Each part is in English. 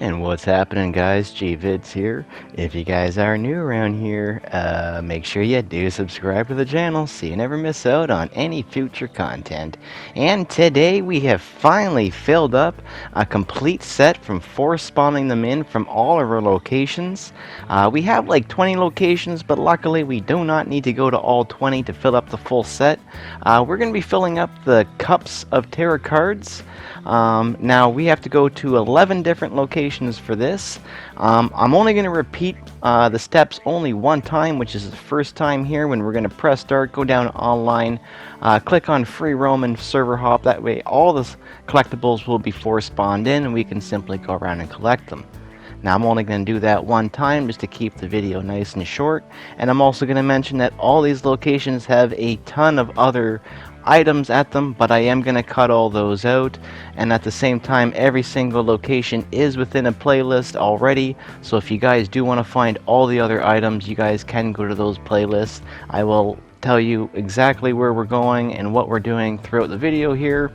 And what's happening, guys? Gvids here. If you guys are new around here, make sure you do subscribe to the channel so you never miss out on any future content. And today we have finally filled up a complete set from force spawning them in from all of our locations. We have like 20 locations, but luckily we do not need to go to all 20 to fill up the full set. We're going to be filling up the cups of tarot cards. Now we have to go to 11 different locations for this. I'm only going to repeat the steps only one time, which is the first time here when we're going to press start, go down online, click on free roam and server hop. That way all the collectibles will be force spawned in and we can simply go around and collect them. Now I'm only going to do that one time just to keep the video nice and short, and I'm also going to mention that all these locations have a ton of other items at them, but I am going to cut all those out, and at the same time every single location is within a playlist already, so if you guys do want to find all the other items, you guys can go to those playlists. I will tell you exactly where we're going and what we're doing throughout the video here.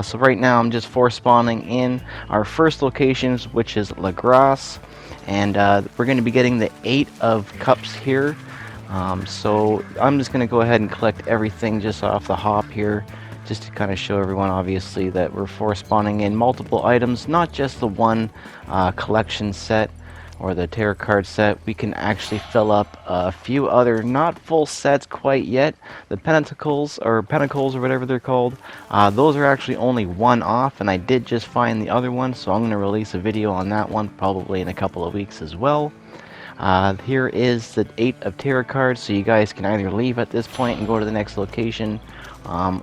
So right now I'm just force spawning in our first locations, which is La Grasse, and we're going to be getting the 8 of cups here. So I'm just going to go ahead and collect everything just off the hop here, just to kind of show everyone obviously that we're force spawning in multiple items, not just the one collection set or the tarot card set. We can actually fill up a few other, not full sets quite yet. The pentacles or whatever they're called, those are actually only one off, and I did just find the other one, so I'm going to release a video on that one probably in a couple of weeks as well. Here is the 8 of tarot cards, so you guys can either leave at this point and go to the next location,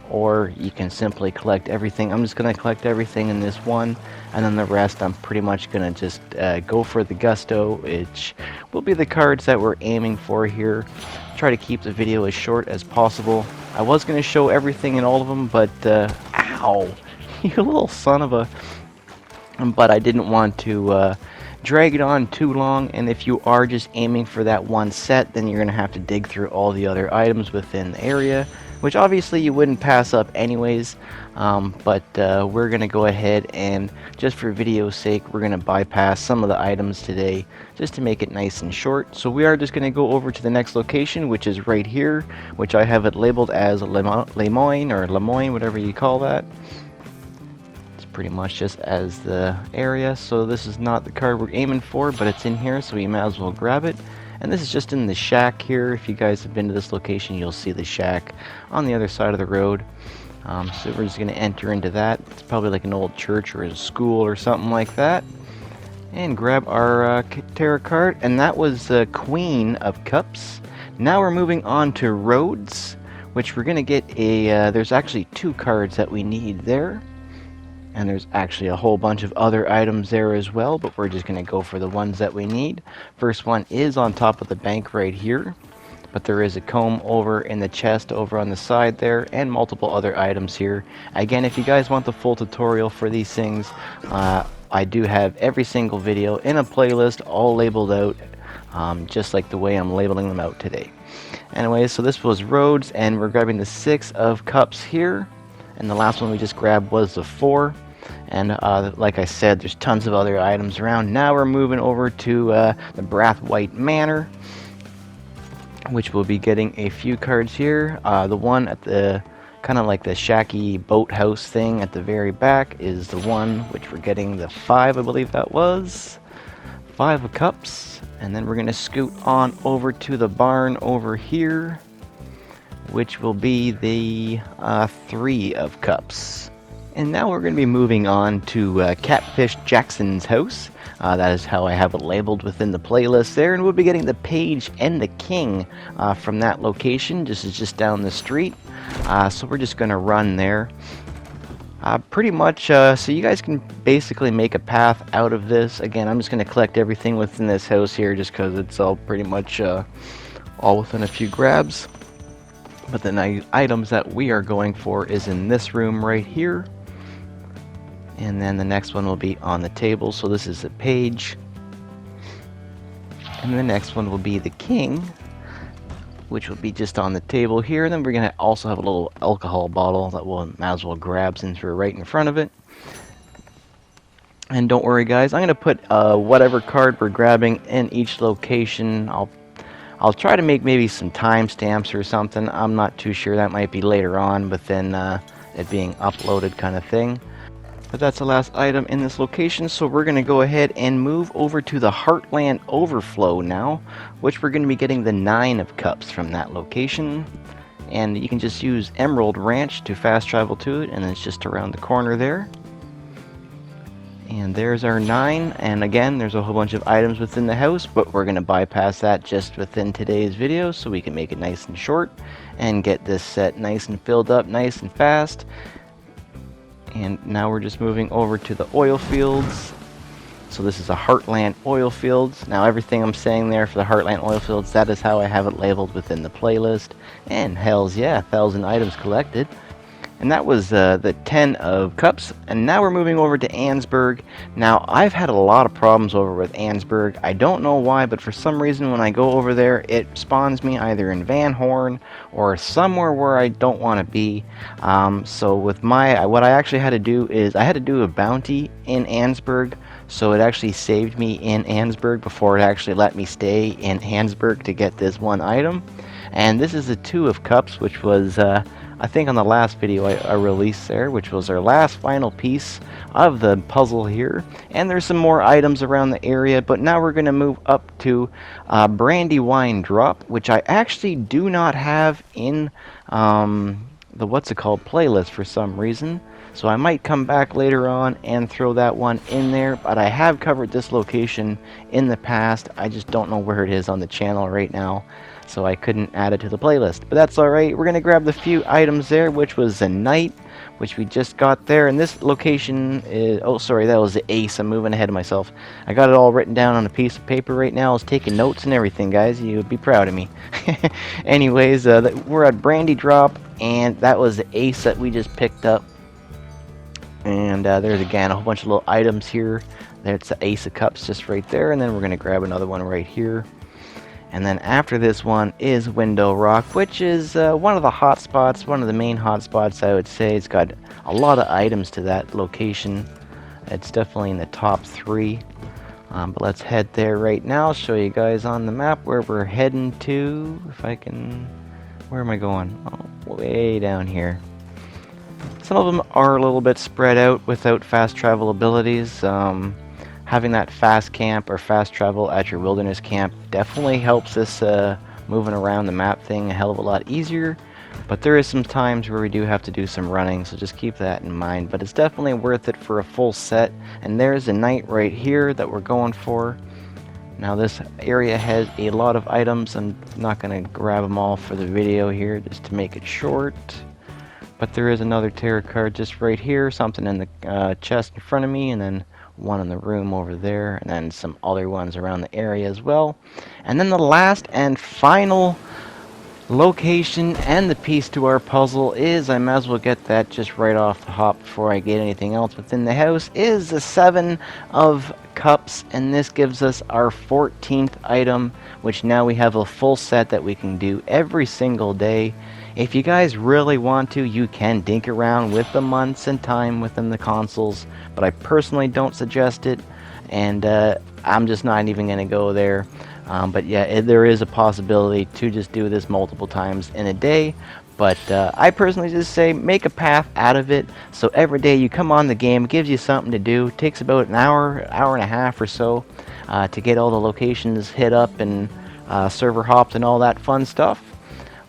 or you can simply collect everything. I'm just going to collect everything in this one, and then the rest I'm pretty much going to just go for the gusto, which will be the cards that we're aiming for here. Try to keep the video as short as possible. I was going to show everything in all of them, but ow, you little son of a... But I didn't want to drag it on too long, and if you are just aiming for that one set, then you're going to have to dig through all the other items within the area, which obviously you wouldn't pass up anyways, but we're going to go ahead and, just for video's sake, we're going to bypass some of the items today just to make it nice and short. So we are just going to go over to the next location, which is right here, which I have it labeled as Lemoyne, or Lemoyne, whatever you call that. Pretty much just as the area, so this is not the card we're aiming for, but it's in here, so we might as well grab it. And this is just in the shack here. If you guys have been to this location, you'll see the shack on the other side of the road. So we're just going to enter into that. It's probably like an old church or a school or something like that, and grab our tarot card, and that was the Queen of Cups. Now we're moving on to Rhodes, which we're going to get a there's actually 2 cards that we need there. And there's actually a whole bunch of other items there as well, but we're just going to go for the ones that we need. First one is on top of the bank right here, but there is a comb over in the chest over on the side there, and multiple other items here. Again, if you guys want the full tutorial for these things, I do have every single video in a playlist all labeled out, just like the way I'm labeling them out today. Anyway, so this was Rhodes, and we're grabbing the 6 of cups here. And the last one we just grabbed was the 4. And like I said, there's tons of other items around. Now we're moving over to the Brathwaite Manor, which will be getting a few cards here. The one at the kind of like the shacky boathouse thing at the very back is the one which we're getting the 5, I believe that was. 5 of cups. And then we're going to scoot on over to the barn over here, which will be the 3 of cups. And now we're going to be moving on to Catfish Jackson's house. That is how I have it labeled within the playlist there, and we'll be getting the Page and the King from that location. This is just down the street, so we're just going to run there. Pretty much, so you guys can basically make a path out of this. Again, I'm just going to collect everything within this house here just because it's all pretty much all within a few grabs. But the items that we are going for is in this room right here. And then the next one will be on the table. So this is the Page. And the next one will be the King, which will be just on the table here. And then we're going to also have a little alcohol bottle that we'll might as well grab since we're right in front of it. And don't worry guys, I'm going to put whatever card we're grabbing in each location. I'll try to make maybe some timestamps or something. I'm not too sure. That might be later on within it being uploaded kind of thing. But that's the last item in this location, so we're going to go ahead and move over to the Heartland Overflow now, which we're going to be getting the 9 of cups from that location. And you can just use Emerald Ranch to fast travel to it, and it's just around the corner there. And there's our 9, and again, there's a whole bunch of items within the house, but we're going to bypass that just within today's video so we can make it nice and short and get this set nice and filled up nice and fast. And now we're just moving over to the oil fields. So this is a Heartland oil fields. Now everything I'm saying there for the Heartland oil fields, that is how I have it labeled within the playlist. And hells yeah, 1,000 items collected. And that was the 10 of cups. And now we're moving over to Antonsberg. Now I've had a lot of problems over with Antonsberg. I don't know why, but for some reason when I go over there, it spawns me either in Van Horn or somewhere where I don't want to be. So with what I actually had to do is I had to do a bounty in Antonsberg. So it actually saved me in Antonsberg before it actually let me stay in Antonsberg to get this one item. And this is the 2 of cups, which was I think on the last video I released there, which was our last final piece of the puzzle here. And there's some more items around the area, but now we're going to move up to Brandy Wine Drop, which I actually do not have in the playlist for some reason. So I might come back later on and throw that one in there, but I have covered this location in the past. I just don't know where it is on the channel right now, so I couldn't add it to the playlist. But that's alright. We're going to grab the few items there, which was a knight, which we just got there. And this location is... Oh, sorry, that was the ace. I'm moving ahead of myself. I got it all written down on a piece of paper right now. I was taking notes and everything, guys. You would be proud of me. Anyways, we're at Brandy Drop, and that was the ace that we just picked up. And there's again a whole bunch of little items here. There's the ace of cups just right there, and then we're going to grab another one right here. And then after this one is Window Rock, which is one of the hot spots, one of the main hot spots, I would say. It's got a lot of items to that location. It's definitely in the top 3. But let's head there right now. I'll show you guys on the map where we're heading to. If I can... Where am I going? Oh, way down here. Some of them are a little bit spread out without fast travel abilities. Having that fast camp or fast travel at your wilderness camp definitely helps this moving around the map thing a hell of a lot easier. But there is some times where we do have to do some running, so just keep that in mind. But it's definitely worth it for a full set. And there's a knight right here that we're going for. Now this area has a lot of items. I'm not going to grab them all for the video here just to make it short. But there is another tarot card just right here, something in the chest in front of me, and then one in the room over there, and then some other ones around the area as well. And then the last and final location and the piece to our puzzle is, I might as well get that just right off the hop before I get anything else within the house, is the 7 of cups, and this gives us our 14th item, which now we have a full set that we can do every single day. If you guys really want to, you can dink around with the months and time within the consoles, but I personally don't suggest it, and I'm just not even going to go there. But yeah, there is a possibility to just do this multiple times in a day, but I personally just say make a path out of it, so every day you come on the game, it gives you something to do. It takes about an hour, hour and a half or so to get all the locations hit up and server hopped and all that fun stuff.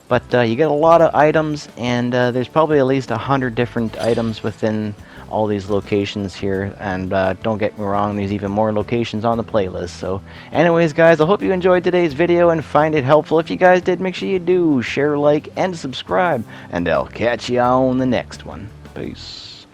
But you get a lot of items, and there's probably at least 100 different items within all these locations here. And don't get me wrong, there's even more locations on the playlist. So anyways, guys, I hope you enjoyed today's video and find it helpful. If you guys did, make sure you do share, like, and subscribe. And I'll catch you on the next one. Peace.